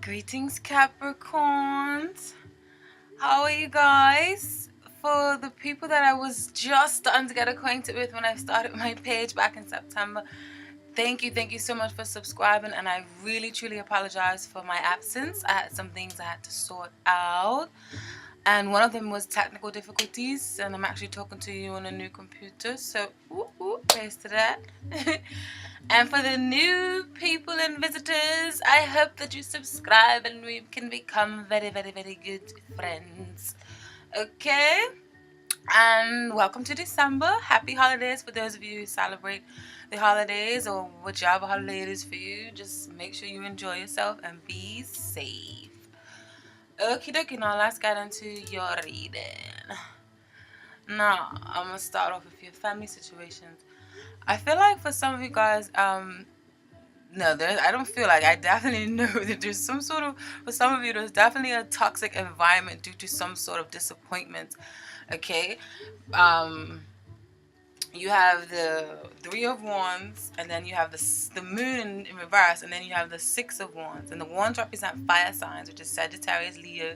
Greetings, Capricorns. How are you guys? For the people that I was just starting to get acquainted with when I started my page back in September, thank you so much for subscribing, and I really truly apologize for my absence. I had some things I had to sort out, and one of them was technical difficulties, and I'm actually talking to you on a new computer, so praise to that. And for the new people and visitors, I hope that you subscribe and we can become very good friends. Okay? And welcome to December. Happy holidays for those of you who celebrate the holidays or whichever holiday it is for you. Just make sure you enjoy yourself and be safe. Okie dokie, now let's get into your reading. Now, I'm going to start off with your family situations. I feel like for some of you guys, no, I don't feel like, I definitely know that there's some sort of, for some of you, there's definitely a toxic environment due to some sort of disappointment. Okay? You have the Three of Wands, and then you have the Moon in reverse, and then you have the Six of Wands. And the Wands represent fire signs, which is Sagittarius, Leo,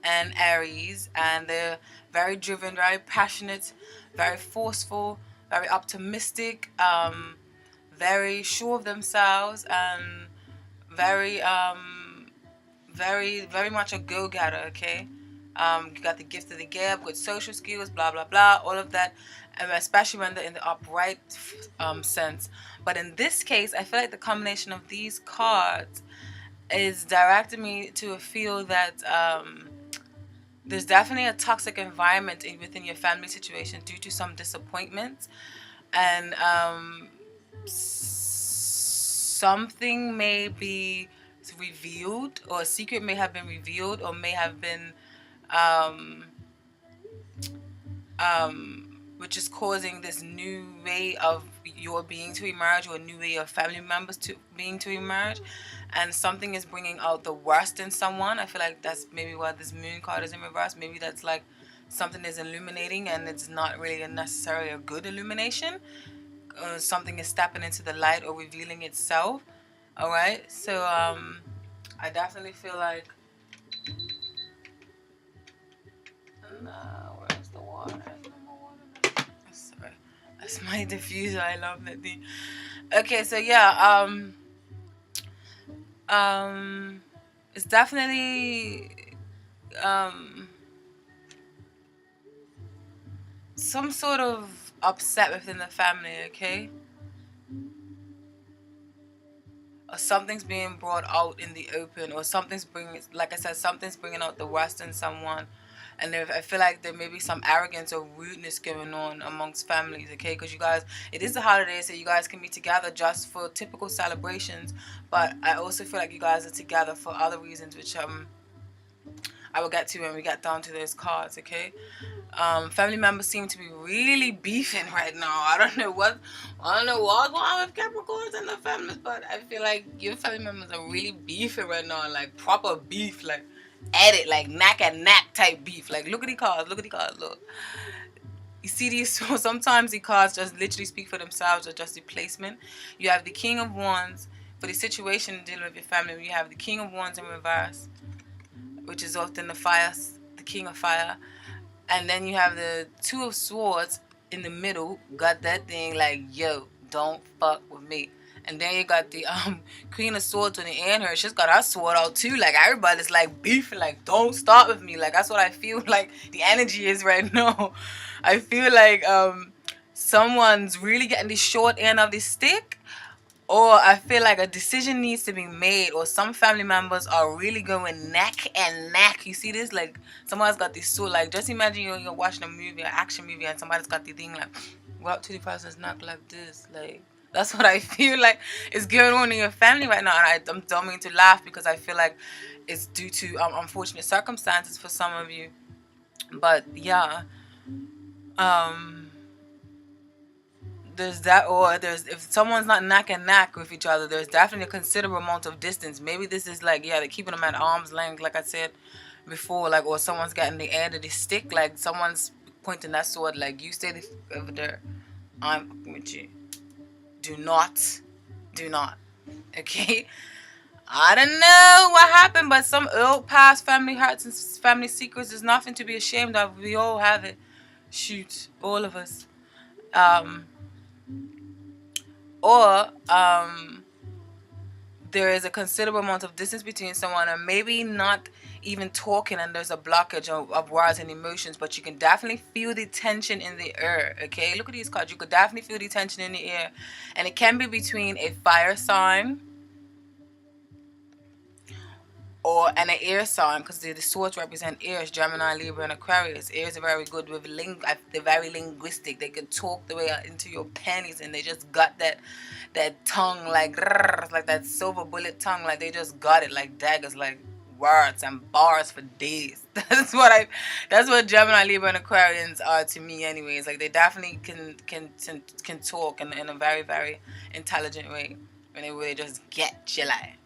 and Aries. And they're very driven, very passionate, very forceful, very optimistic, very sure of themselves, and very very much a go-getter. Okay, you got the gift of the gab, good social skills, blah blah blah, all of that, especially when they're in the upright sense. But in this case, I feel like the combination of these cards is directing me to a feel that there's definitely a toxic environment within your family situation due to some disappointment, and something may be revealed, or a secret may have been revealed, or may have been which is causing this new way of your being to emerge, or a new way of family members to being to emerge, and something is bringing out the worst in someone. I feel like that's maybe why this Moon card is in reverse. Maybe that's like something is illuminating and it's not really necessarily a good illumination. Something is stepping into the light or revealing itself. All right, so I definitely feel like, where's the water? Sorry, that's my diffuser. I love that thing. Okay, so yeah, it's definitely some sort of upset within the family. Okay, or something's being brought out in the open, or something's bringing, like I said, something's bringing out the worst in someone. And I feel like there may be some arrogance or rudeness going on amongst families, okay? Because you guys, it is the holidays, so you guys can be together just for typical celebrations. But I also feel like you guys are together for other reasons, which I will get to when we get down to those cards, okay? Family members seem to be really beefing right now. I don't know what's going on with Capricorns and the families, but I feel like your family members are really beefing right now, like proper beef, like at it, like neck and neck type beef. Like look at the cards, look. You see these, so sometimes the cards just literally speak for themselves, or just the placement. You have the King of Wands for the situation dealing with your family. You have the King of Wands in reverse, which is often the King of Fire. And then you have the Two of Swords in the middle. Got that thing like, yo, don't fuck with me. And then you got the Queen of Swords on the end here. She's got her sword out too. Like everybody's like beefing, like don't start with me. Like that's what I feel like the energy is right now. I feel like someone's really getting the short end of the stick, or I feel like a decision needs to be made, or some family members are really going neck and neck. You see this? Like somebody's got this sword. Like just imagine you're watching a movie, an action movie, and somebody's got the thing like go up to the person's neck like this. Like that's what I feel like is going on in your family right now. And I don't mean to laugh, because I feel like it's due to unfortunate circumstances for some of you. But yeah, there's that, or if someone's not neck and neck with each other, there's definitely a considerable amount of distance. Maybe this is like, yeah, they're keeping them at arm's length, like I said before, like, or someone's getting the end of the stick, like someone's pointing that sword, like you stay over there, I'm with you. Do not, okay. I don't know what happened, but some old past family hurts and family secrets is nothing to be ashamed of. We all have it. Shoot, all of us. Um, or there is a considerable amount of distance between someone, and maybe not even talking, and there's a blockage of words and emotions, but you can definitely feel the tension in the air. Okay, look at these cards. You could definitely feel the tension in the air, and it can be between a fire sign or an air sign, because the swords represent airs, Gemini, Libra, and Aquarius. Airs are very good with they're very linguistic. They can talk the way into your panties, and they just got that tongue like that silver bullet tongue, like they just got it like daggers, like words and bars for days. That's what Gemini, Libra, and Aquarians are to me, anyways. Like they definitely can talk in a very, very intelligent way, and they really just get you like.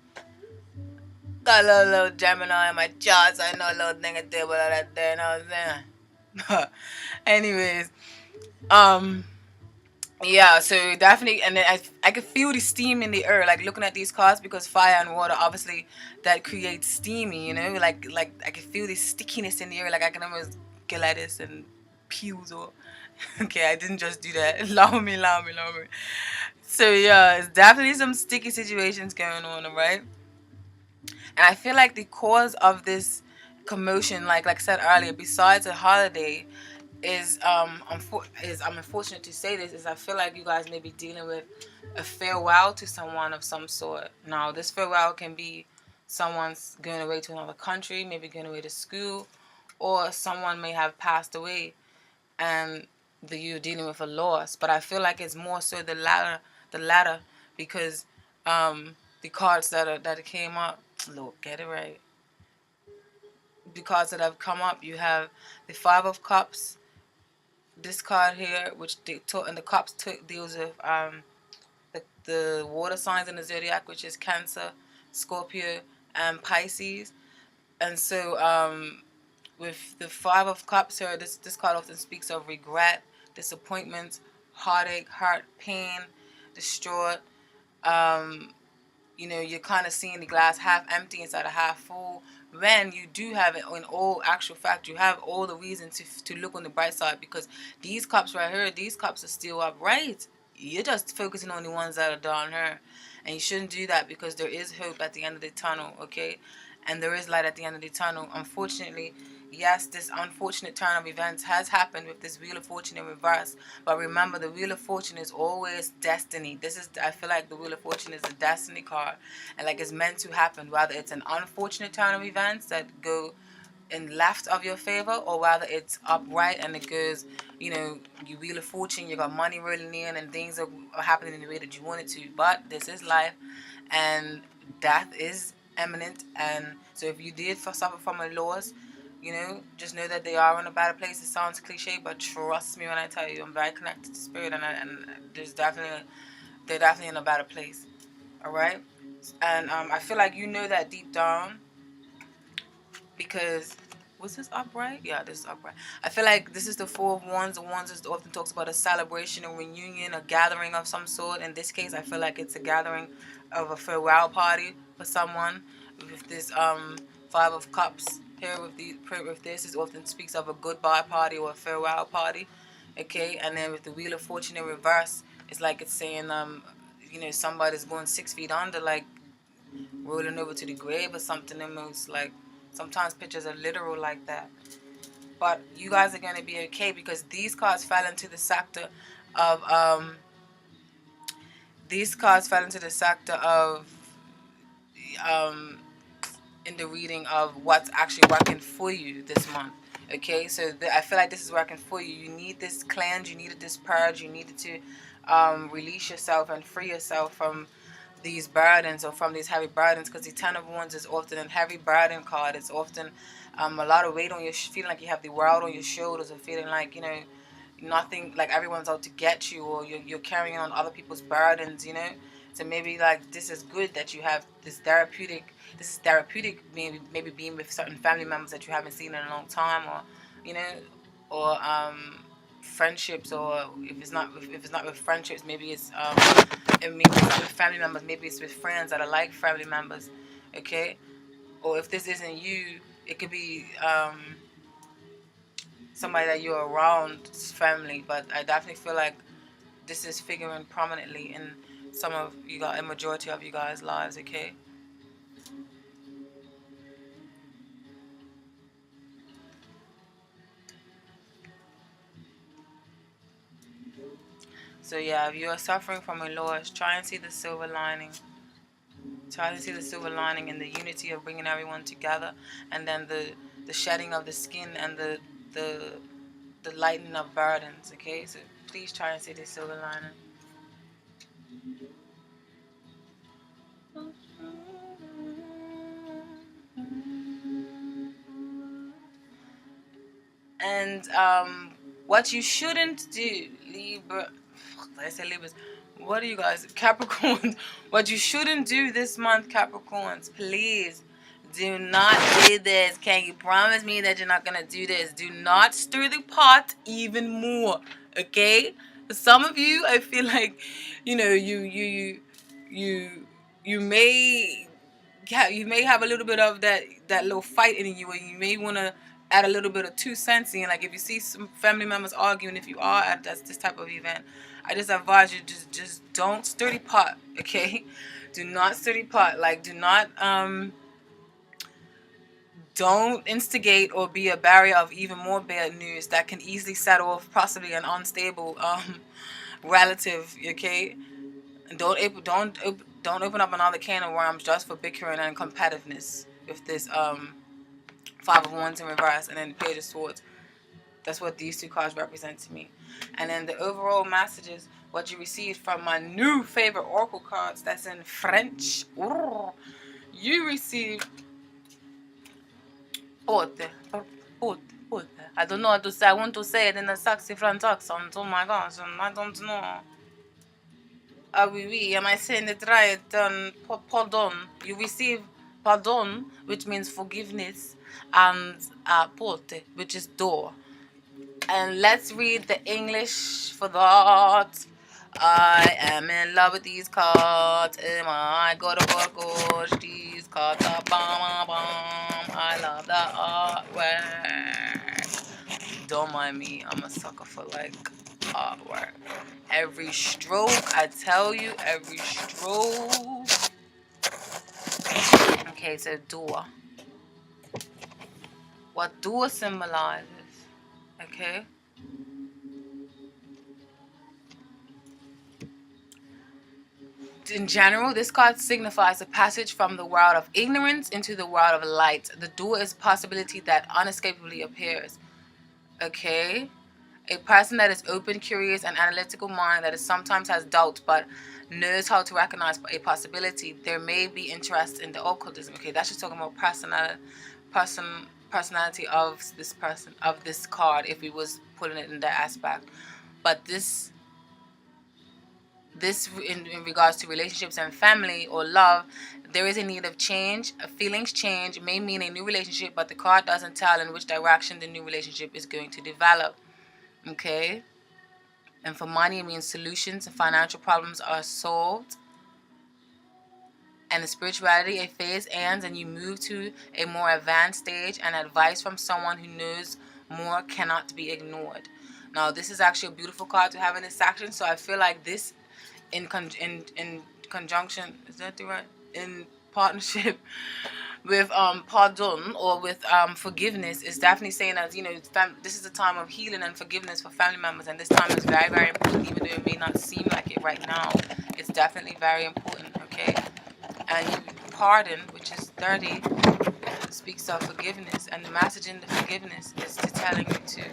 Got a little Gemini in my charts. I know a little thing at there, but all that there, you know what I'm saying? Anyways, um, yeah, so definitely, and then I could feel the steam in the air, like looking at these cards, because fire and water, obviously, that creates steamy, you know, like I can feel the stickiness in the air, like I can almost get like this and peels or, okay, I didn't just do that. Allow me. So yeah, it's definitely some sticky situations going on, alright? And I feel like the cause of this commotion, like I said earlier, besides a holiday, is I'm unfortunate to say this, is I feel like you guys may be dealing with a farewell to someone of some sort. Now, this farewell can be someone's going away to another country, maybe going away to school, or someone may have passed away, and you're dealing with a loss. But I feel like it's more so the latter, because the cards that came up, look, get it right. The cards that have come up, you have the Five of Cups, this card here, which and the cups deals with the water signs in the zodiac, which is Cancer, Scorpio, and Pisces. And so with the Five of Cups here, this card often speaks of regret, disappointment, heartache, hurt, pain, distraught. Um, you're kind of seeing the glass half empty instead of half full. When you do have it, in all actual fact, you have all the reason to look on the bright side, because these cups right here, these cups are still upright. You're just focusing on the ones that are down here, and you shouldn't do that, because there is hope at the end of the tunnel, okay? And there is light at the end of the tunnel. Unfortunately, yes, this unfortunate turn of events has happened with this Wheel of Fortune in reverse. But remember, the Wheel of Fortune is always destiny. I feel like the Wheel of Fortune is a destiny card. And like it's meant to happen. Whether it's an unfortunate turn of events that go in left of your favor, or whether it's upright and it goes, you Wheel of Fortune, you got money rolling in and things are happening in the way that you want it to. But this is life, and death is imminent. And so if you did suffer from a loss, just know that they are in a better place. It sounds cliche, but trust me when I tell you, I'm very connected to spirit, and they're definitely in a better place. All right, and I feel like that deep down, because was this upright? Yeah, this is upright. I feel like this is the Four of Wands. The Wands often talks about a celebration, a reunion, a gathering of some sort. In this case, I feel like it's a gathering of a farewell party for someone. With this Five of Cups here, with this, it often speaks of a goodbye party or a farewell party. Okay, and then with the Wheel of Fortune in reverse, it's like it's saying somebody's going 6 feet under, like rolling over to the grave or something. Almost like sometimes pictures are literal like that. But you guys are going to be okay, because these cards fell into the sector of in the reading of what's actually working for you this month. Okay, so I feel like this is working for you. You need this cleanse, you needed this purge, you needed to release yourself and free yourself from these burdens, or from these heavy burdens, because the Ten of Wands is often a heavy burden card. It's often a lot of weight on your feeling like you have the world on your shoulders, or feeling like nothing, like everyone's out to get you, or you're carrying on other people's burdens. So maybe like this is good that you have this therapeutic. This is therapeutic, maybe being with certain family members that you haven't seen in a long time, or or friendships, or if it's not with friendships, maybe it's with family members, maybe it's with friends that are like family members. okay? Or if this isn't you, it could be somebody that you're around, family. But I definitely feel like this is figuring prominently in some of you guys, a majority of you guys' lives, okay? So yeah, if you are suffering from a loss, try and see the silver lining. Try to see the silver lining in the unity of bringing everyone together, and then the shedding of the skin and the the lightening of burdens. Okay, so please try and see the silver lining. And what you shouldn't do, Libra. I say Libras. What are you guys, Capricorns? What you shouldn't do this month, Capricorns, please do not do this. Can you promise me that you're not gonna do this? Do not stir the pot even more, okay? For some of you, I feel like, you know, you may have a little bit of that little fight in you, and you may want to add a little bit of 2 cents in. Like if you see some family members arguing, if you are at this type of event, I just advise you just don't stir the pot, okay? Do not stir the pot. Like don't instigate or be a barrier of even more bad news that can easily set off possibly an unstable relative, okay? Don't open up another can of worms just for bickering and competitiveness with this Five of Wands in reverse and then the Page of Swords. That's what these two cards represent to me. And then the overall messages, what you received from my new favorite oracle cards, that's in French. You received Porte. I don't know what to say. I want to say it in a sexy French accent. Oh my gosh, I don't know. Ah oui, oui, am I saying it right? Pardon. You receive pardon, which means forgiveness, and porte, which is door. And let's read the English for that. I am in love with these cards. Oh my god, oh gosh, these cards are bomb. I love the artwork. Don't mind me, I'm a sucker for like artwork. Every stroke, I tell you, every stroke. Okay, so door. What door symbolizes, okay? In general, this card signifies a passage from the world of ignorance into the world of light. The door is a possibility that unescapably appears. Okay? A person that is open, curious, and analytical mind that is sometimes has doubt but knows how to recognize a possibility. There may be interest in the occultism. Okay, that's just talking about personality of this person, of this card, if we was putting it in that aspect. But this in regards to relationships and family or love, there is a need of change. Feelings change may mean a new relationship, but the card doesn't tell in which direction the new relationship is going to develop. Okay? And for money, it means solutions and financial problems are solved. And in spirituality, a phase ends and you move to a more advanced stage, and advice from someone who knows more cannot be ignored. Now, this is actually a beautiful card to have in this section, so I feel like this in conjunction, is that the right? In partnership with pardon or with forgiveness is definitely saying that, you know, this is a time of healing and forgiveness for family members, and this time is very, very important, even though it may not seem like it right now. It's definitely very important, okay? And you pardon, which is 30, speaks of forgiveness, and the message in the forgiveness is to telling you to.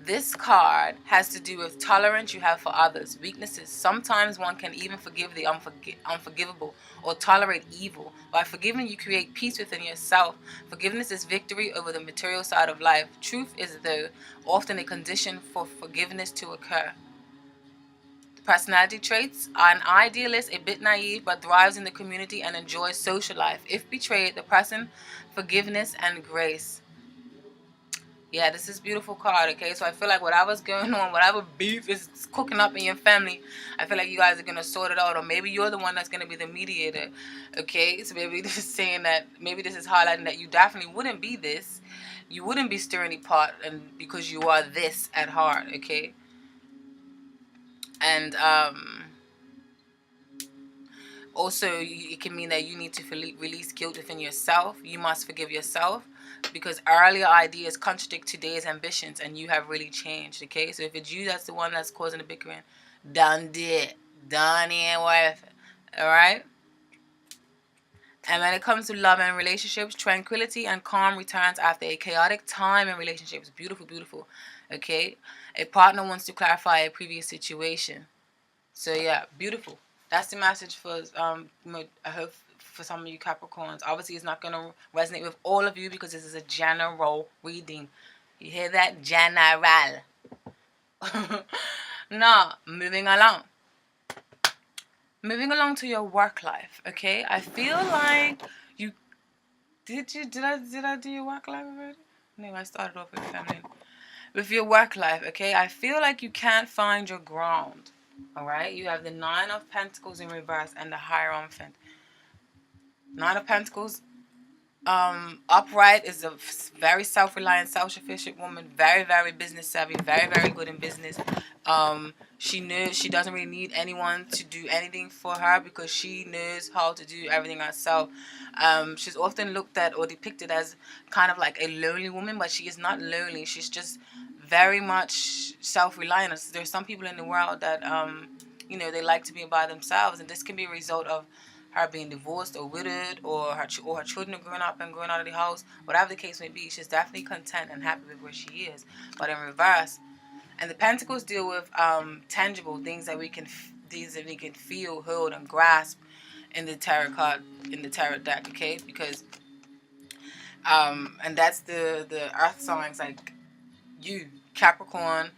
This card has to do with tolerance you have for others, weaknesses. Sometimes one can even forgive the unforgivable or tolerate evil. By forgiving, you create peace within yourself. Forgiveness is victory over the material side of life. Truth is, though, often a condition for forgiveness to occur. Personality traits: an idealist, a bit naive, but thrives in the community and enjoys social life. If betrayed, the person, forgiveness and grace. Yeah, this is beautiful card, okay? So I feel like whatever's going on, whatever beef is cooking up in your family, I feel like you guys are going to sort it out. Or maybe you're the one that's going to be the mediator, okay? So maybe this is saying that, maybe this is highlighting that you definitely wouldn't be this. You wouldn't be stirring the pot, and because you are this at heart, okay? And also, it can mean that you need to release guilt within yourself. You must forgive yourself because earlier ideas contradict today's ambitions and you have really changed, okay? So if it's you that's the one that's causing the bickering, done it. Done it, wife. Alright? And when it comes to love and relationships, tranquility and calm returns after a chaotic time in relationships. Beautiful, beautiful. Okay? A partner wants to clarify a previous situation. So yeah, beautiful. That's the message for I hope for some of you Capricorns. Obviously, it's not gonna resonate with all of you because this is a general reading. You hear that? General. Now, moving along. Moving along to your work life. Okay, I feel like you did I do your work life already? No, I started off with family. With your work life, okay, I feel like you can't find your ground. All right, you have the Nine of Pentacles in reverse and the Hierophant. Nine of Pentacles upright is a very self-reliant, self-sufficient woman, very, very business savvy, very, very good in business. She knows she doesn't really need anyone to do anything for her because she knows how to do everything herself. She's often looked at or depicted as kind of like a lonely woman, but she is not lonely. She's just very much self-reliant. There's some people in the world that they like to be by themselves, and this can be a result of her being divorced or widowed, or her children are growing up and going out of the house. Whatever the case may be, she's definitely content and happy with where she is. But in reverse, and the Pentacles deal with tangible things that we can feel, hold, and grasp in the tarot card, in the tarot deck. Okay, because and that's the earth signs like you, Capricorn,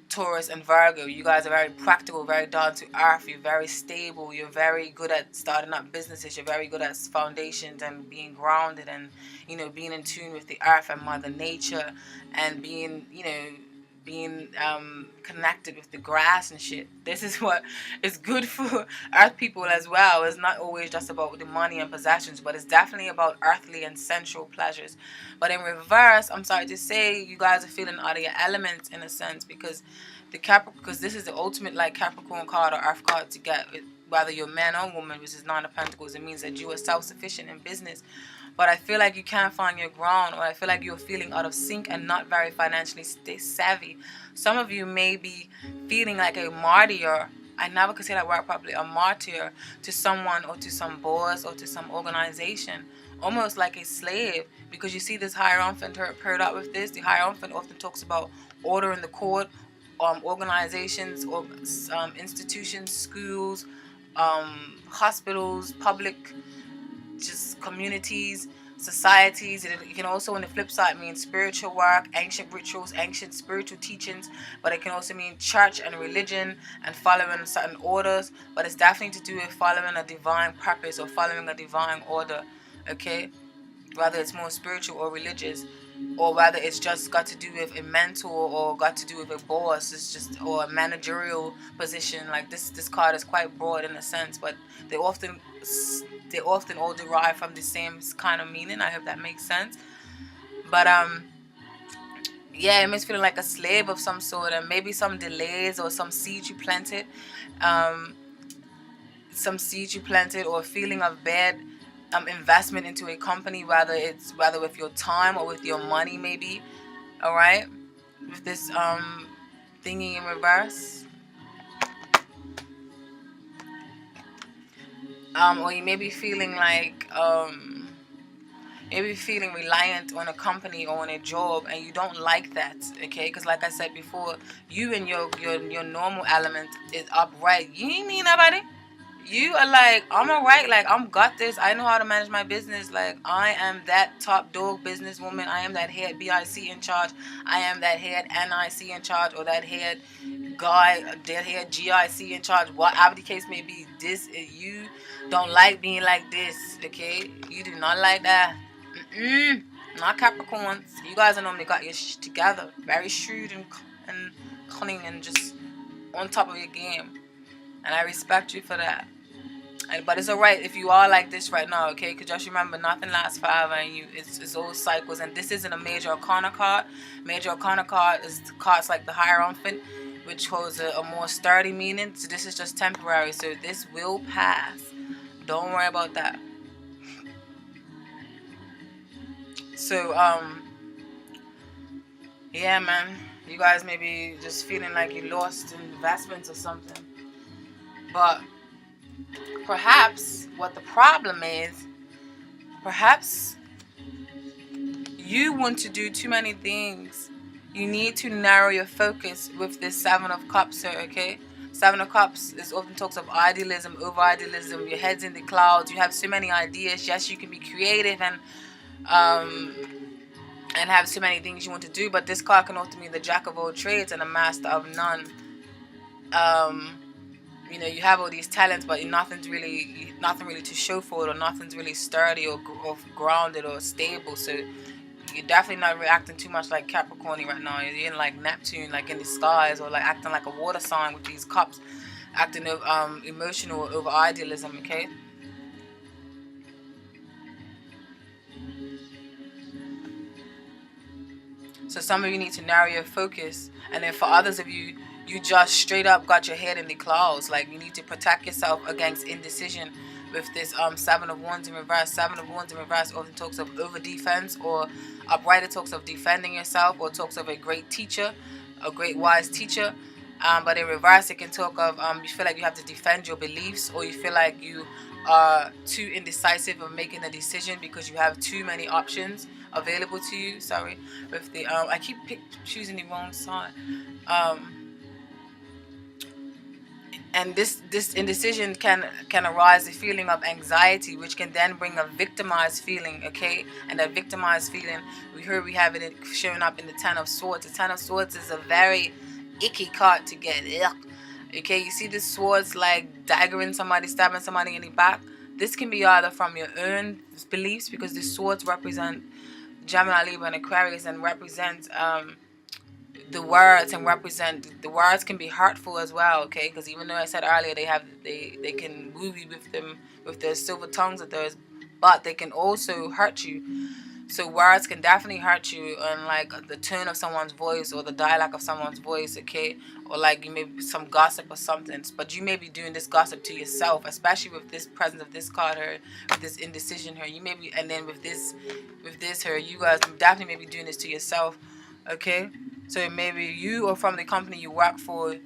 Taurus, and Virgo. You guys are very practical, very down to earth. You're very stable. You're very good at starting up businesses. You're very good at foundations and being grounded and, being in tune with the earth and Mother Nature and being connected with the grass and shit. This is what is good for earth people as well. It's not always just about the money and possessions, but it's definitely about earthly and sensual pleasures. But in reverse, I'm sorry to say, you guys are feeling out of your elements in a sense because because this is the ultimate like Capricorn card or earth card to get, whether you're man or woman, which is Nine of Pentacles. It means that you are self-sufficient in business. But I feel like you can't find your ground, or I feel like you're feeling out of sync and not very financially savvy. Some of you may be feeling like a martyr. I never could say that word properly. A martyr to someone or to some boss or to some organization. Almost like a slave, because you see this Hierophant paired up with this. The Hierophant often talks about order in the court, organizations, or institutions, schools, hospitals, public just communities, societies. It can also, on the flip side, mean spiritual work, ancient rituals, ancient spiritual teachings, but it can also mean church and religion and following certain orders. But it's definitely to do with following a divine purpose or following a divine order, okay? Whether it's more spiritual or religious, or whether it's just got to do with a mentor or got to do with a boss, it's just, or a managerial position. Like this card is quite broad in a sense, but they often all derive from the same kind of meaning. I hope that makes sense. But yeah, it makes feeling like a slave of some sort, and maybe some delays or some seeds you planted, or a feeling of bad investment into a company, whether with your time or with your money, maybe. All right, with this thingy in reverse, or you may be feeling like maybe feeling reliant on a company or on a job, and you don't like that, okay? Because like I said before, you and your normal element is upright. You ain't need nobody. You are like, I'm alright, like I'm got this. I know how to manage my business. Like I am that top dog businesswoman. I am that head BIC in charge. I am that head NIC in charge, or that head guy, that head GIC in charge. Whatever the case may be, this is you. Don't like being like this, okay? You do not like that. not Capricorns. You guys are normally got your together, very shrewd and cunning and just on top of your game, and I respect you for that. But it's alright if you are like this right now, okay? Because just remember, nothing lasts forever, and it's all cycles. And this isn't a major arcana card. Major arcana card is cards like the Hierophant, which holds a more sturdy meaning. So this is just temporary. So this will pass. Don't worry about that. So yeah, man, you guys may be just feeling like you lost investments or something, but perhaps what the problem is, perhaps you want to do too many things. You need to narrow your focus with this Seven of Cups here, okay? Seven of Cups is often talks of idealism, over idealism. Your head's in the clouds. You have so many ideas. Yes, you can be creative and have so many things you want to do, but this card can also mean the Jack of all trades and the Master of none. You know, you have all these talents, but nothing really to show for it, or nothing's really sturdy or grounded or stable. So you're definitely not reacting too much like Capricorn right now. You're in like Neptune, like in the skies, or like acting like a water sign with these cups, acting emotional over idealism, okay? So some of you need to narrow your focus, and then for others of you, you just straight up got your head in the clouds. Like, you need to protect yourself against indecision with this Seven of Wands in reverse. Seven of Wands in reverse often talks of over defense, or upright it talks of defending yourself, or talks of a great teacher, a great wise teacher. But in reverse, it can talk of you feel like you have to defend your beliefs, or you feel like you are too indecisive of making a decision because you have too many options available to you. Sorry, with the I keep choosing the wrong side. And this indecision can arise a feeling of anxiety, which can then bring a victimized feeling, okay? And that victimized feeling, we have it showing up in the Ten of Swords. The Ten of Swords is a very icky card to get. Ugh. Okay, you see the swords like daggering somebody, stabbing somebody in the back. This can be either from your own beliefs, because the swords represent Gemini, Libra, and Aquarius, and represent the words, and represent the words can be hurtful as well, okay? Because even though I said earlier they can woo you with their silver tongues of theirs, but they can also hurt you. So words can definitely hurt you, and like the tone of someone's voice or the dialect of someone's voice, okay? Or like you may be some gossip or something, but you may be doing this gossip to yourself, especially with this presence of this card here, with this indecision here. You may be, and then with this here, you guys definitely may be doing this to yourself, okay? So maybe you, or from the company you work for,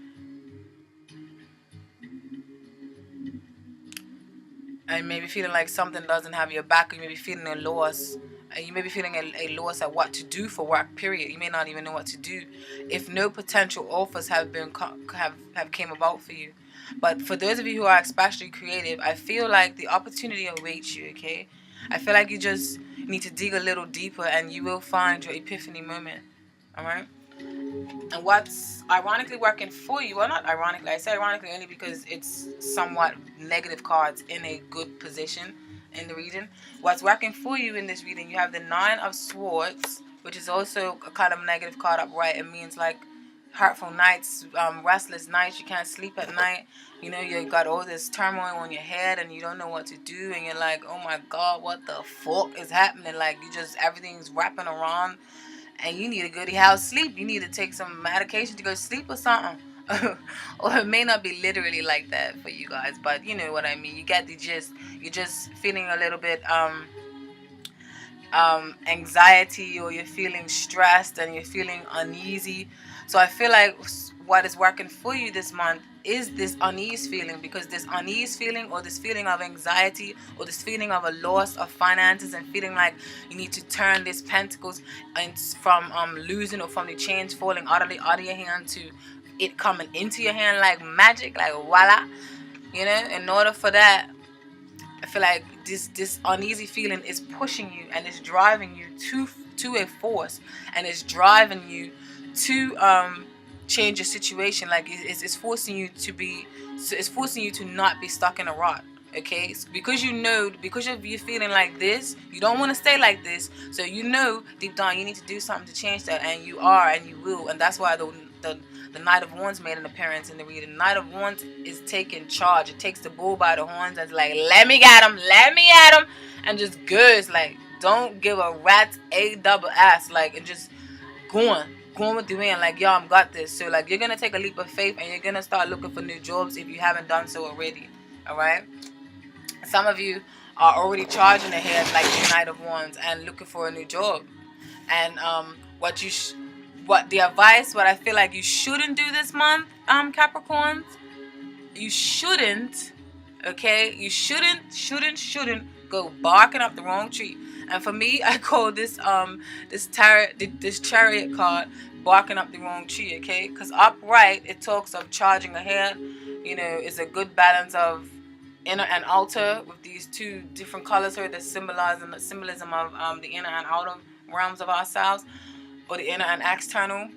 and maybe feeling like something doesn't have your back, or you may be feeling a loss, and you may be feeling a loss at what to do for work, period. You may not even know what to do if no potential offers have came about for you. But for those of you who are especially creative, I feel like the opportunity awaits you, okay? I feel like you just need to dig a little deeper, and you will find your epiphany moment, alright? And what's ironically working for you, well, not ironically, I say ironically only because it's somewhat negative cards in a good position in the reading. What's working for you in this reading, you have the Nine of Swords, which is also a kind of negative card upright. It means like hurtful nights, restless nights, you can't sleep at night. You know, you got all this turmoil on your head and you don't know what to do, and you're like, oh my god, what the fuck is happening? Like, you just, everything's wrapping around, and you need a goody house sleep. You need to take some medication to go sleep or something. Or it may not be literally like that for you guys, but you know what I mean. You get the gist. You're just feeling a little bit anxiety, or you're feeling stressed and you're feeling uneasy. So I feel like what is working for you this month is this unease feeling, because this unease feeling, or this feeling of anxiety, or this feeling of a loss of finances, and feeling like you need to turn these pentacles and from losing, or from the change falling out of your hand to it coming into your hand like magic, like voila. You know, in order for that, I feel like this uneasy feeling is pushing you, and it's driving you to a force, and it's driving you to change your situation. Like it's forcing you to be, it's forcing you to not be stuck in a rut. Okay, because because you're feeling like this, you don't want to stay like this. So deep down you need to do something to change that, and you are, and you will. And that's why the Knight of Wands made an appearance in the reading. The Knight of Wands is taking charge. It takes the bull by the horns and it's like, let me at him, and just goes like, don't give a rat's a double ass, like, and just going with the wind, like, yo, I'm got this. So like, you're gonna take a leap of faith and you're gonna start looking for new jobs if you haven't done so already. All right. Some of you are already charging ahead like the Knight of Wands and looking for a new job. And what I feel like you shouldn't do this month, Capricorns, you shouldn't, okay? You shouldn't go barking up the wrong tree. And for me, I call this chariot card barking up the wrong tree, okay? Because upright, it talks of charging ahead. It's a good balance of inner and outer with these two different colors here that symbolism of the inner and outer realms of ourselves, or the inner and external,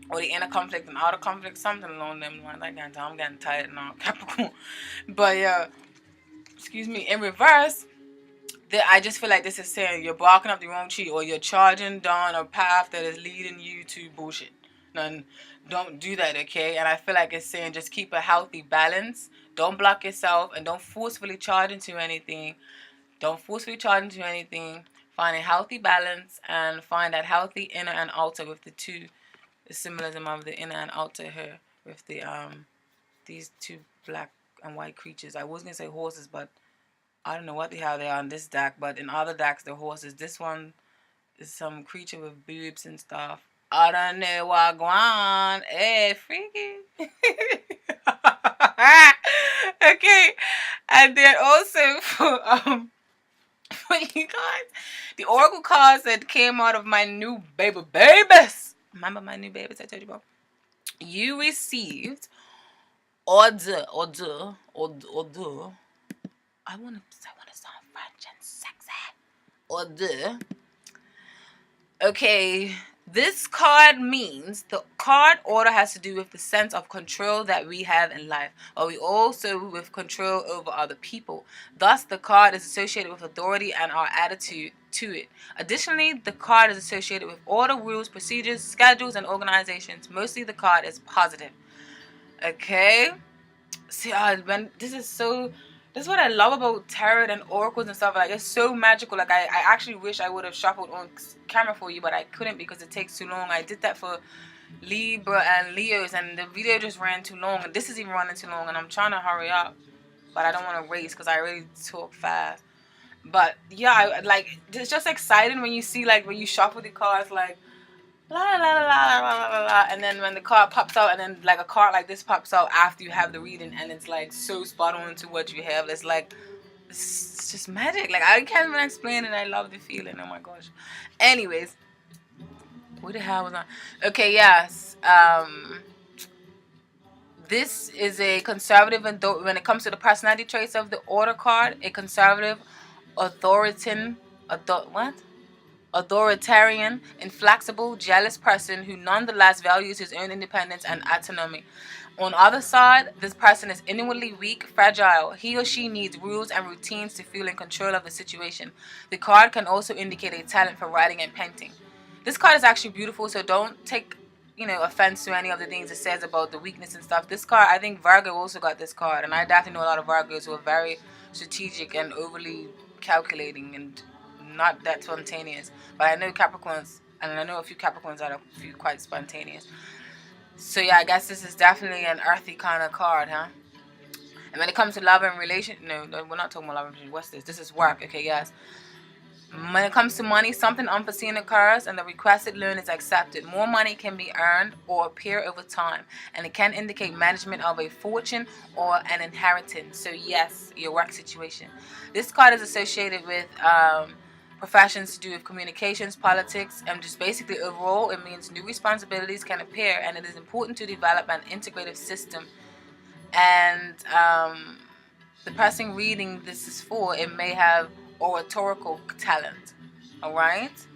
or the inner conflict and outer conflict, something along them lines. I'm getting tired now, Capricorn. But yeah, excuse me. In reverse, I just feel like this is saying you're barking up the wrong tree, or you're charging down a path that is leading you to bullshit. And don't do that, okay? And I feel like it's saying just keep a healthy balance. Don't block yourself, and don't forcefully charge into anything. Find a healthy balance and find that healthy inner and outer with the symbolism of the inner and outer here with these two black and white creatures. I was gonna say horses, but I don't know what the hell they are on this deck. But in other decks, they're horses. This one is some creature with boobs and stuff. I don't know what going on. Hey, freaky. Okay, and then also for you guys, the oracle cards that came out of my new babies. Remember my new babies I told you about? You received order. I wanna sound French and sexy. Order. Okay, this card means the card order has to do with the sense of control that we have in life, but we also with control over other people. Thus, the card is associated with authority and our attitude to it. Additionally, the card is associated with order, rules, procedures, schedules, and organizations. Mostly, the card is positive. Okay? See, this is what I love about tarot and oracles and stuff. Like, it's so magical. Like, I actually wish I would have shuffled on camera for you, but I couldn't because it takes too long. I did that for Libra and Leos, and the video just ran too long, and this is even running too long, and I'm trying to hurry up, but I don't want to race because I really talk fast. But yeah, it's just exciting when you see, like, when you shuffle the cards, like, la la la la la la la, and then when the card pops out, and then like a card like this pops out after you have the reading, and it's like so spot on to what you have. It's like, it's just magic. Like, I can't even explain it. I love the feeling. Oh my gosh. Anyways, what the hell was I? Okay, yes. This is a conservative, when it comes to the personality traits of the order card, a conservative, authoritarian, inflexible, jealous person who nonetheless values his own independence and autonomy. On the other side, this person is inwardly weak, fragile. He or she needs rules and routines to feel in control of the situation. The card can also indicate a talent for writing and painting. This card is actually beautiful, so don't take offense to any of the things it says about the weakness and stuff. This card, I think Virgo also got this card, and I definitely know a lot of Virgos who are very strategic and overly calculating and not that spontaneous. But I know Capricorns, and I know a few Capricorns that are quite spontaneous. So yeah, I guess this is definitely an earthy kind of card, huh? And when it comes to love and relation, no, we're not talking about love and relation. What's this? This is work. Okay, yes. When it comes to money, something unforeseen occurs and the requested loan is accepted. More money can be earned or appear over time, and it can indicate management of a fortune or an inheritance. So yes, your work situation. This card is associated with professions to do with communications, politics, and just basically overall it means new responsibilities can appear, and it is important to develop an integrative system. And the person reading this is for, it may have oratorical talent. Alright?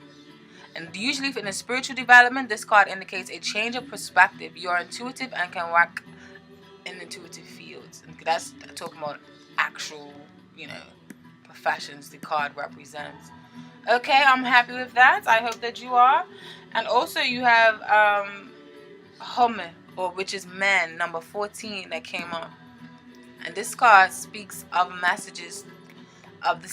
And usually in a spiritual development, this card indicates a change of perspective. You are intuitive and can work in intuitive fields. And that's talking about actual, professions the card represents. Okay, I'm happy with that. I hope that you are. And also you have Home, or which is man, number 14 that came up. And this card speaks of messages of the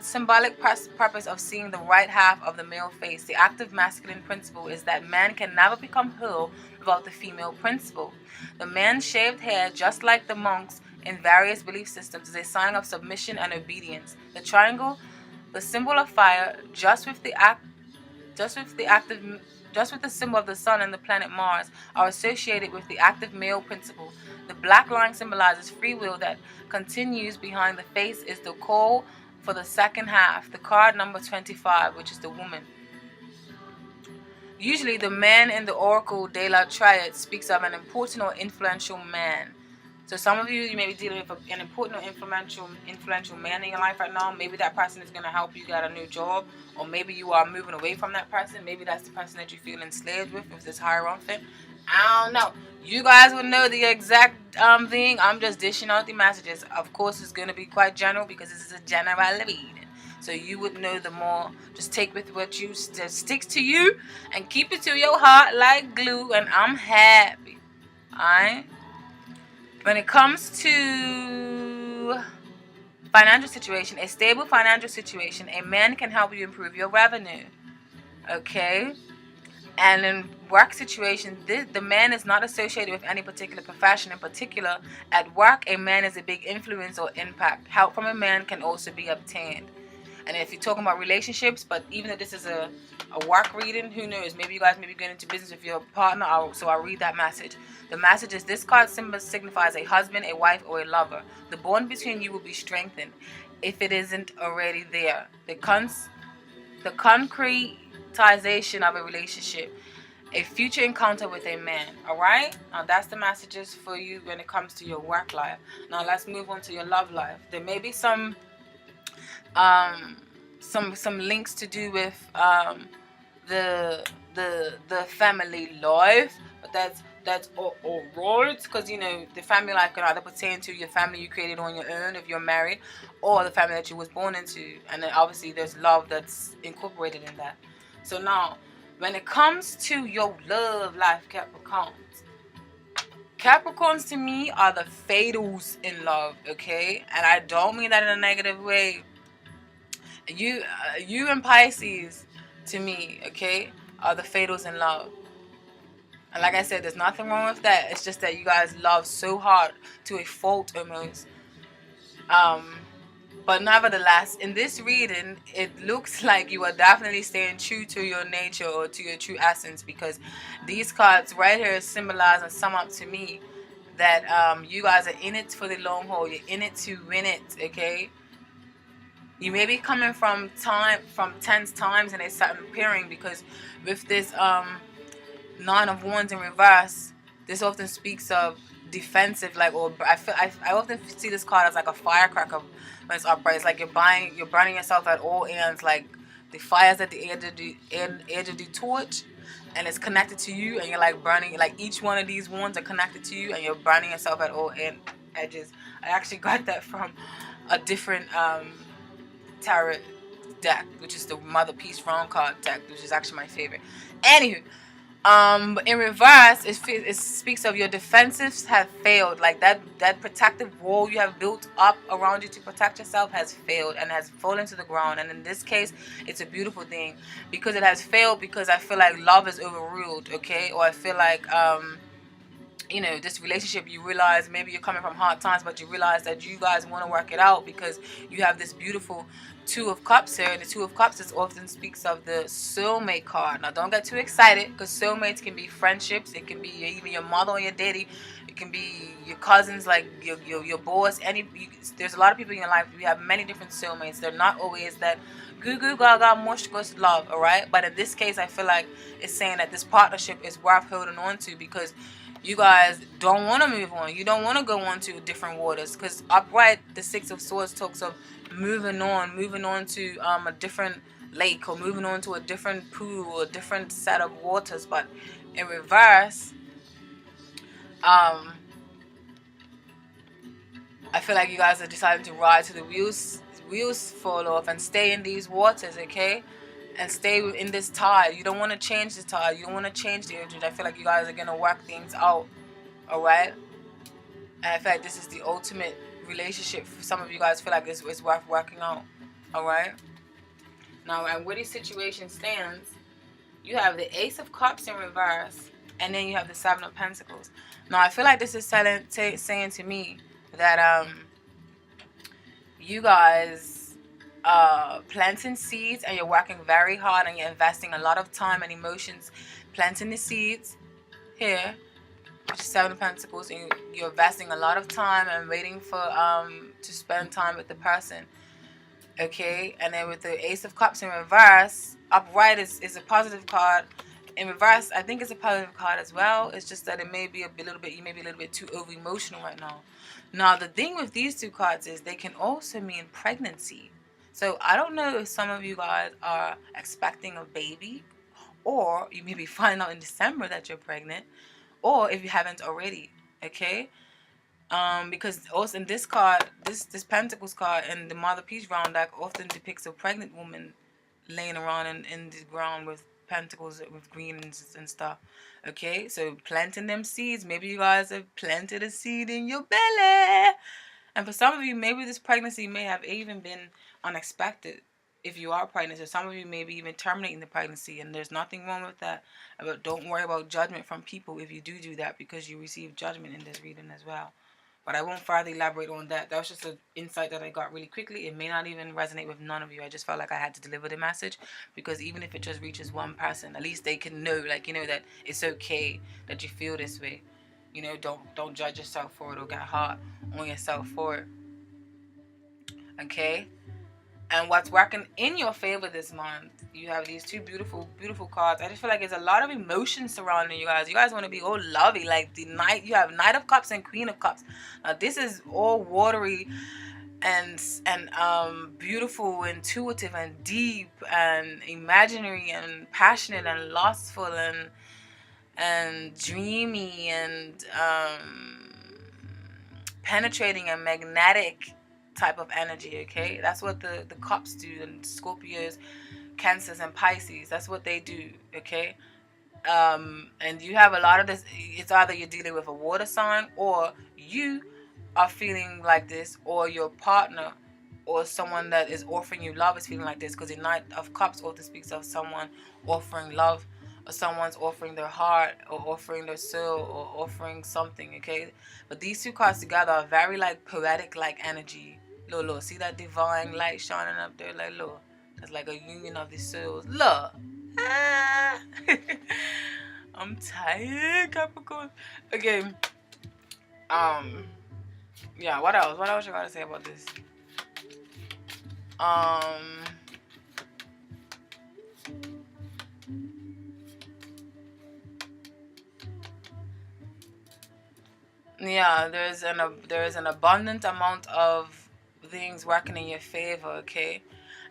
symbolic purpose of seeing the right half of the male face. The active masculine principle is that man can never become whole without the female principle. The man's shaved hair, just like the monks in various belief systems, is a sign of submission and obedience. The triangle, the symbol of fire, just with the symbol of the sun and the planet Mars, are associated with the active male principle. The black line symbolizes free will that continues behind the face is the call for the second half. The card number 25, which is the woman. Usually the man in the Oracle de la Triad speaks of an important or influential man. So some of you may be dealing with an important or influential man in your life right now. Maybe that person is going to help you get a new job, or maybe you are moving away from that person. Maybe that's the person that you feel enslaved with this hierophant. I don't know. You guys will know the exact thing. I'm just dishing out the messages. Of course, it's going to be quite general because this is a general reading. So you would know the more. Just take with what sticks to you and keep it to your heart like glue. And I'm happy. Alright? When it comes to financial situation, a stable financial situation, a man can help you improve your revenue. Okay? And in work situation, the man is not associated with any particular profession. In particular, at work, a man is a big influence or impact. Help from a man can also be obtained. And if you're talking about relationships, but even if this is a work reading, who knows? Maybe you guys may be getting into business with your partner, so I'll read that message. The message is, this card symbol signifies a husband, a wife, or a lover. The bond between you will be strengthened if it isn't already there. The concretization of a relationship, a future encounter with a man. Alright? Now that's the messages for you when it comes to your work life. Now let's move on to your love life. There may be some links to do with the family life, but that's all right, because the family life can either pertain to your family you created on your own if you're married, or the family that you was born into, and then obviously there's love that's incorporated in that. So now when it comes to your love life, Capricorns to me are the fatals in love, okay? And I don't mean that in a negative way. You and Pisces, to me, okay, are the fatals in love. And like I said, there's nothing wrong with that. It's just that you guys love so hard to a fault almost. But nevertheless, in this reading, it looks like you are definitely staying true to your nature or to your true essence, because these cards right here symbolize and sum up to me that you guys are in it for the long haul. You're in it to win it, okay? You may be coming from tense times and a certain pairing, because with this Nine of Wands in reverse, this often speaks of defensive, like, or I often see this card as like a firecracker when it's upright. It's like you're burning yourself at all ends, like the fire's at the edge of the torch, and it's connected to you, and you're like burning, like each one of these wands are connected to you, and you're burning yourself at all edges. I actually got that from a different tarot deck, which is the Mother Peace Throne card deck, which is actually my favorite. Anywho, in reverse, it speaks of your defensives have failed. Like that protective wall you have built up around you to protect yourself has failed and has fallen to the ground. And in this case, it's a beautiful thing because it has failed, because I feel like love is overruled, okay? Or I feel like this relationship, you realize maybe you're coming from hard times, but you realize that you guys want to work it out because you have this beautiful Two of Cups here, and the Two of Cups is often speaks of the soulmate card. Now don't get too excited, because soulmates can be friendships, it can be even your mother or your daddy, it can be your cousins, like your boss. There's a lot of people in your life. We have many different soulmates. They're not always that goo goo gaga mush gush love, alright? But in this case, I feel like it's saying that this partnership is worth holding on to, because you guys don't want to move on. You don't want to go on to different waters, because upright, the Six of Swords talks of moving on to a different lake, or moving on to a different pool or a different set of waters. But in reverse, I feel like you guys are deciding to ride to the wheels fall off and stay in these waters, okay? And stay in this tide. You don't want to change the tide. You don't want to change the urge. I feel like you guys are gonna work things out, all right? And I feel like this is the ultimate relationship. For some of you guys, feel like it's worth working out, all right? Now, and where this situation stands, you have the Ace of Cups in reverse, and then you have the Seven of Pentacles. Now, I feel like this is saying to me that you guys planting seeds, and you're working very hard, and you're investing a lot of time and emotions planting the seeds here, which is Seven of Pentacles, and you're investing a lot of time and waiting for to spend time with the person. Okay, and then with the Ace of Cups in reverse, upright is a positive card. In reverse, I think it's a positive card as well. It's just that it may be you may be a little bit too over emotional right now. Now, the thing with these two cards is they can also mean pregnancy. So I don't know if some of you guys are expecting a baby, or you may be finding out in December that you're pregnant, or if you haven't already. Okay. Because also in this card, this Pentacles card and the Mother Peace round deck often depicts a pregnant woman laying around in the ground with pentacles with greens and stuff. Okay, so planting them seeds. Maybe you guys have planted a seed in your belly, and for some of you, maybe this pregnancy may have even been unexpected. If you are pregnant, so some of you may be even terminating the pregnancy, and there's nothing wrong with that. But don't worry about judgment from people if you do that, because you receive judgment in this reading as well. But I won't further elaborate on that. That was just an insight that I got really quickly. It may not even resonate with none of you. I just felt like I had to deliver the message, because even if it just reaches one person, at least they can know, like, you know, that it's okay that you feel this way. You know, don't judge yourself for it or get hard on yourself for it. Okay? And what's working in your favor this month, you have these two beautiful, beautiful cards. I just feel like there's a lot of emotion surrounding you guys. You guys want to be all lovey. Like the Knight, you have Knight of Cups and Queen of Cups. Now this is all watery and beautiful, intuitive and deep and imaginary and passionate and lustful and dreamy and penetrating and magnetic type of energy. Okay, that's what the cups do, and Scorpios, Cancers and Pisces, that's what they do. Okay, and you have a lot of this. It's either you're dealing with a water sign, or you are feeling like this, or your partner or someone that is offering you love is feeling like this, because the Knight of Cups often speaks of someone offering love, or someone's offering their heart or offering their soul or offering something. Okay, but these two cards together are very like poetic like energy. Look, see that divine light shining up there? Like, look, that's like a union of the souls. Look. Ah. I'm tired, Capricorn. Okay. Yeah, what else? What else you gotta say about this? Yeah, there is an abundant amount of things working in your favor, okay?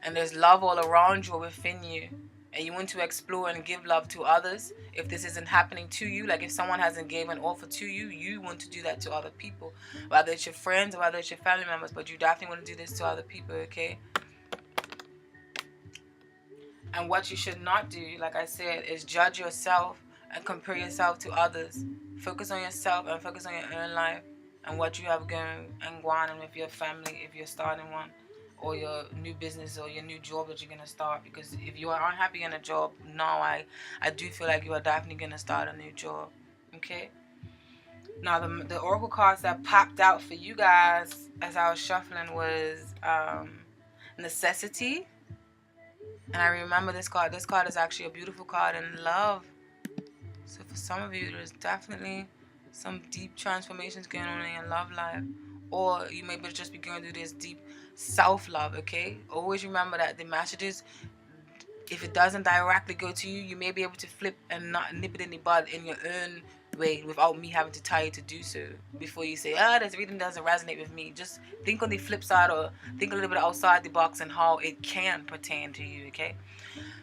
And there's love all around you, within you, and you want to explore and give love to others. If this isn't happening to you, like if someone hasn't given an offer to you, you want to do that to other people, whether it's your friends or whether it's your family members, but you definitely want to do this to other people, okay? And what you should not do, like I said, is judge yourself and compare yourself to others. Focus on yourself and focus on your own life and what you have going and going with your family if you're starting one, or your new business or your new job that you're going to start. Because if you are unhappy in a job now, I do feel like you are definitely going to start a new job. Okay? Now, the oracle cards that popped out for you guys as I was shuffling was necessity. And I remember this card. This card is actually a beautiful card in love. So for some of you, there's definitely some deep transformations going on in your love life. Or you may just be going through this deep self-love, okay? Always remember that the messages, if it doesn't directly go to you, you may be able to flip and not nip it in the bud in your own way without me having to tell you to do so. Before you say, this reading doesn't resonate with me, just think on the flip side, or think a little bit outside the box and how it can pertain to you, okay?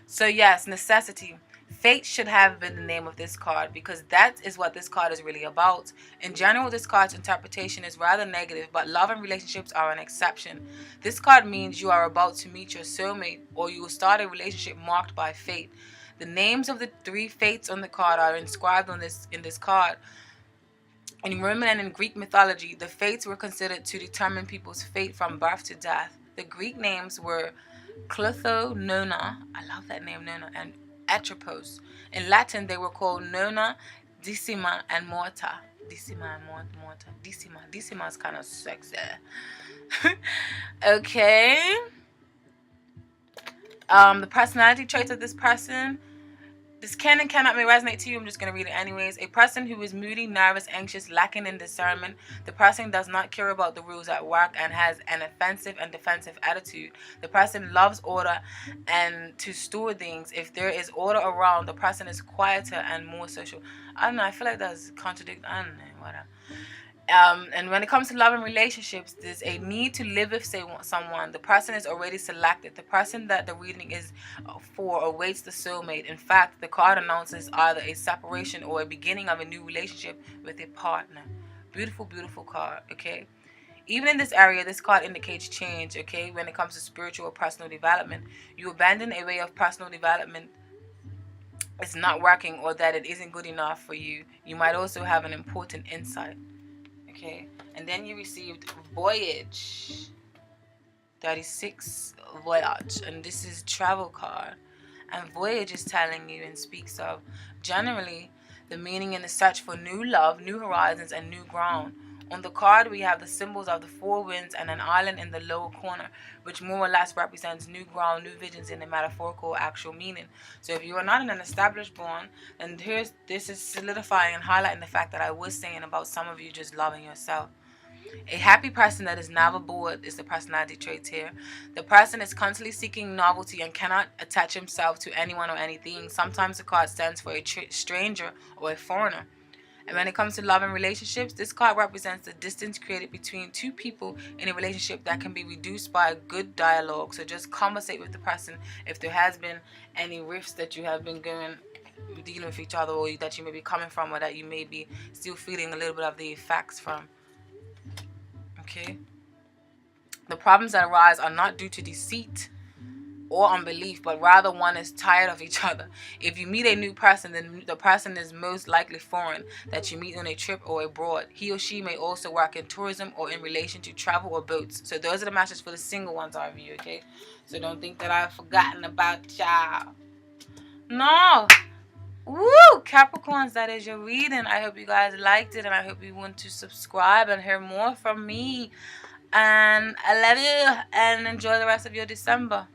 So yes, necessity. Fate should have been the name of this card, because that is what this card is really about. In general, this card's interpretation is rather negative, but love and relationships are an exception. This card means you are about to meet your soulmate, or you will start a relationship marked by fate. The names of the 3 fates on the card are inscribed in this card. In Roman and in Greek mythology, the fates were considered to determine people's fate from birth to death. The Greek names were Clotho, Nona, I love that name, Nona, and Atropos. In Latin, they were called Nona, Decima, and Morta. Decima and Morta. Decima is kind of sexy. Okay. The personality traits of this person. This can and cannot may resonate to you. I'm just going to read it anyways. A person who is moody, nervous, anxious, lacking in discernment. The person does not care about the rules at work and has an offensive and defensive attitude. The person loves order and to store things. If there is order around, the person is quieter and more social. I don't know. I feel like that's contradict. I don't know. Whatever. And when it comes to love and relationships, there's a need to live with someone. The person is already selected. The person that the reading is for awaits the soulmate. In fact, the card announces either a separation or a beginning of a new relationship with a partner. Beautiful, beautiful card, okay? Even in this area, this card indicates change, okay? When it comes to spiritual or personal development, you abandon a way of personal development. It's not working, or that it isn't good enough for you. You might also have an important insight. Okay, and then you received Voyage 36, Voyage, and this is travel card. And Voyage is telling you and speaks of generally the meaning in the search for new love, new horizons, and new ground. On the card, we have the symbols of the 4 winds and an island in the lower corner, which more or less represents new ground, new visions in the metaphorical actual meaning. So if you are not in an established bond, then this is solidifying and highlighting the fact that I was saying about some of you just loving yourself. A happy person that is never bored is the personality traits here. The person is constantly seeking novelty and cannot attach himself to anyone or anything. Sometimes the card stands for a stranger or a foreigner. And when it comes to love and relationships, this card represents the distance created between 2 people in a relationship that can be reduced by a good dialogue. So just conversate with the person if there has been any rifts that you have been dealing with each other, or that you may be coming from, or that you may be still feeling a little bit of the effects from. Okay? The problems that arise are not due to deceit or unbelief, but rather one is tired of each other. If you meet a new person, then the person is most likely foreign, that you meet on a trip or abroad. He or she may also work in tourism or in relation to travel or boats. So those are the messages for the single ones of you, okay? So don't think that I've forgotten about y'all. No. Woo! Capricorns, that is your reading. I hope you guys liked it, and I hope you want to subscribe and hear more from me. And I love you, and enjoy the rest of your December.